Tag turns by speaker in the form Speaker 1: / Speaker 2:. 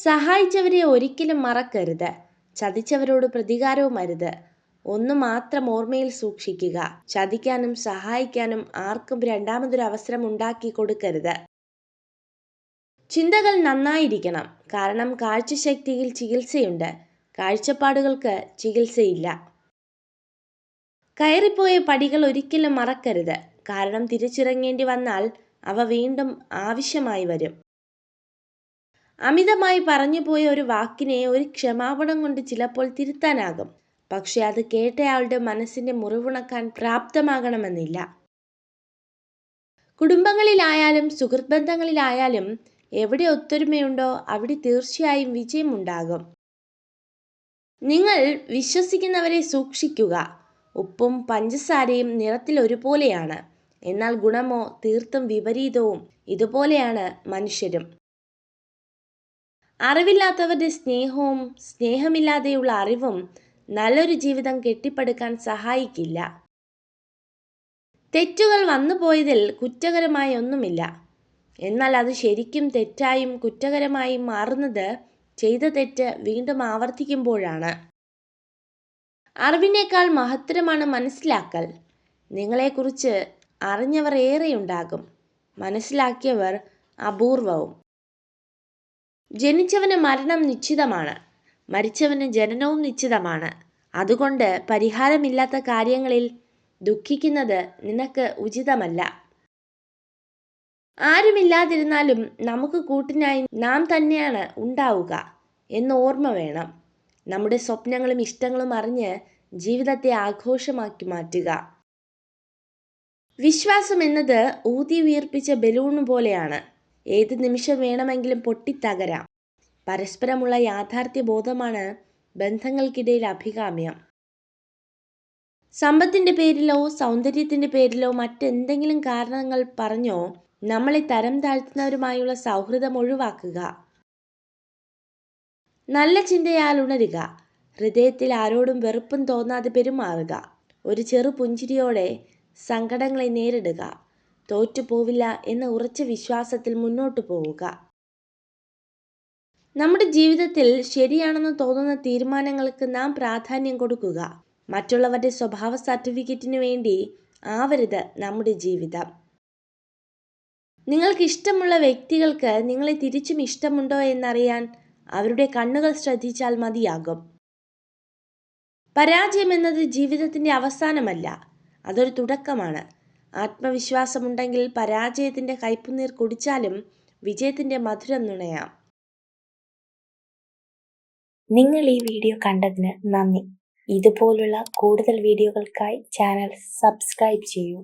Speaker 1: സഹായിച്ചവരെ ഒരിക്കലും മറക്കരുത്. ചതിച്ചവരോട് പ്രതികാരവും അരുത്. ഒന്ന് മാത്രം ഓർമ്മയിൽ സൂക്ഷിക്കുക: ചതിക്കാനും സഹായിക്കാനും ആർക്കും രണ്ടാമതൊരു അവസരം ഉണ്ടാക്കി കൊടുക്കരുത്. ചിന്തകൾ നന്നായിരിക്കണം, കാരണം കാഴ്ചശക്തിയിൽ ചികിത്സയുണ്ട്, കാഴ്ചപ്പാടുകൾക്ക് ചികിത്സയില്ല. കയറിപ്പോയ പടികൾ ഒരിക്കലും മറക്കരുത്, കാരണം തിരിച്ചിറങ്ങേണ്ടി വന്നാൽ അവ വീണ്ടും ആവശ്യമായി വരും. അമിതമായി പറഞ്ഞുപോയ ഒരു വാക്കിനെ ഒരു ക്ഷമാപണം കൊണ്ട് ചിലപ്പോൾ തിരുത്താനാകും, പക്ഷെ അത് കേട്ടയാളുടെ മനസ്സിന്റെ മുറിവുണക്കാൻ പ്രാപ്തമാകണമെന്നില്ല. കുടുംബങ്ങളിലായാലും സുഹൃത്ത് ബന്ധങ്ങളിലായാലും എവിടെ ഒത്തൊരുമയുണ്ടോ അവിടെ തീർച്ചയായും വിജയമുണ്ടാകും. നിങ്ങൾ വിശ്വസിക്കുന്നവരെ സൂക്ഷിക്കുക. ഉപ്പും പഞ്ചസാരയും നിറത്തിൽ ഒരുപോലെയാണ്, എന്നാൽ ഗുണമോ തീർത്തും വിപരീതവും. ഇതുപോലെയാണ് മനുഷ്യരും. അറിവില്ലാത്തവരുടെ സ്നേഹവും സ്നേഹമില്ലാതെയുള്ള അറിവും നല്ലൊരു ജീവിതം കെട്ടിപ്പടുക്കാൻ സഹായിക്കില്ല. തെറ്റുകൾ വന്നുപോയതിൽ കുറ്റകരമായി ഒന്നുമില്ല, എന്നാൽ അത് ശരിക്കും തെറ്റായും കുറ്റകരമായും മാറുന്നത് ചെയ്ത തെറ്റ് വീണ്ടും ആവർത്തിക്കുമ്പോഴാണ്. അറിവിനേക്കാൾ മഹത്തരമാണ് മനസ്സിലാക്കൽ. നിങ്ങളെക്കുറിച്ച് അറിഞ്ഞവർ ഏറെയുണ്ടാകും, മനസ്സിലാക്കിയവർ അപൂർവവും. ജനിച്ചവന് മരണം നിശ്ചിതമാണ്, മരിച്ചവന് ജനനവും നിശ്ചിതമാണ്. അതുകൊണ്ട് പരിഹാരമില്ലാത്ത കാര്യങ്ങളിൽ ദുഃഖിക്കുന്നത് നിനക്ക് ഉചിതമല്ല. ആരുമില്ലാതിരുന്നാലും നമുക്ക് കൂട്ടിനായി നാം തന്നെയാണ് ഉണ്ടാവുക എന്ന് ഓർമ്മ വേണം. നമ്മുടെ സ്വപ്നങ്ങളും ഇഷ്ടങ്ങളും അറിഞ്ഞ് ജീവിതത്തെ ആഘോഷമാക്കി മാറ്റുക. വിശ്വാസം എന്നത് ഊതി വീർപ്പിച്ച ബലൂൺ പോലെയാണ്. ഏത് നിമിഷം വേണമെങ്കിലും പൊട്ടിത്തകരാം. പരസ്പരമുള്ള യാഥാർത്ഥ്യ ബോധമാണ് ബന്ധങ്ങൾക്കിടയിൽ അഭികാമ്യം. സമ്പത്തിന്റെ പേരിലോ സൗന്ദര്യത്തിന്റെ പേരിലോ മറ്റെന്തെങ്കിലും കാരണങ്ങൾ പറഞ്ഞോ നമ്മളെ തരം താഴ്ത്തുന്നവരുമായുള്ള സൗഹൃദം ഒഴിവാക്കുക. നല്ല ചിന്തയാൽ ഉണരുക. ഹൃദയത്തിൽ ആരോടും വെറുപ്പും തോന്നാതെ പെരുമാറുക. ഒരു ചെറു പുഞ്ചിരിയോടെ സങ്കടങ്ങളെ നേരിടുക. തോറ്റുപോവില്ല എന്ന ഉറച്ച വിശ്വാസത്തിൽ മുന്നോട്ടു പോവുക. നമ്മുടെ ജീവിതത്തിൽ ശരിയാണെന്ന് തോന്നുന്ന തീരുമാനങ്ങൾക്ക് നാം പ്രാധാന്യം കൊടുക്കുക. മറ്റുള്ളവരുടെ സ്വഭാവ സർട്ടിഫിക്കറ്റിനു വേണ്ടി ആവരുത് നമ്മുടെ ജീവിതം. നിങ്ങൾക്ക് ഇഷ്ടമുള്ള വ്യക്തികൾക്ക് നിങ്ങളെ തിരിച്ചും ഇഷ്ടമുണ്ടോ എന്നറിയാൻ അവരുടെ കണ്ണുകൾ ശ്രദ്ധിച്ചാൽ മതിയാകും. പരാജയം എന്നത് ജീവിതത്തിന്റെ അവസാനമല്ല, അതൊരു തുടക്കമാണ്. ആത്മവിശ്വാസമുണ്ടെങ്കിൽ പരാജയത്തിന്റെ കയ്പുനീർ കുടിച്ചാലും വിജയത്തിന്റെ മധുരം നുണയാം.
Speaker 2: നിങ്ങൾ ഈ വീഡിയോ കണ്ടതിന് നന്ദി. ഇതുപോലുള്ള കൂടുതൽ വീഡിയോകൾക്കായി ചാനൽ സബ്സ്ക്രൈബ് ചെയ്യൂ.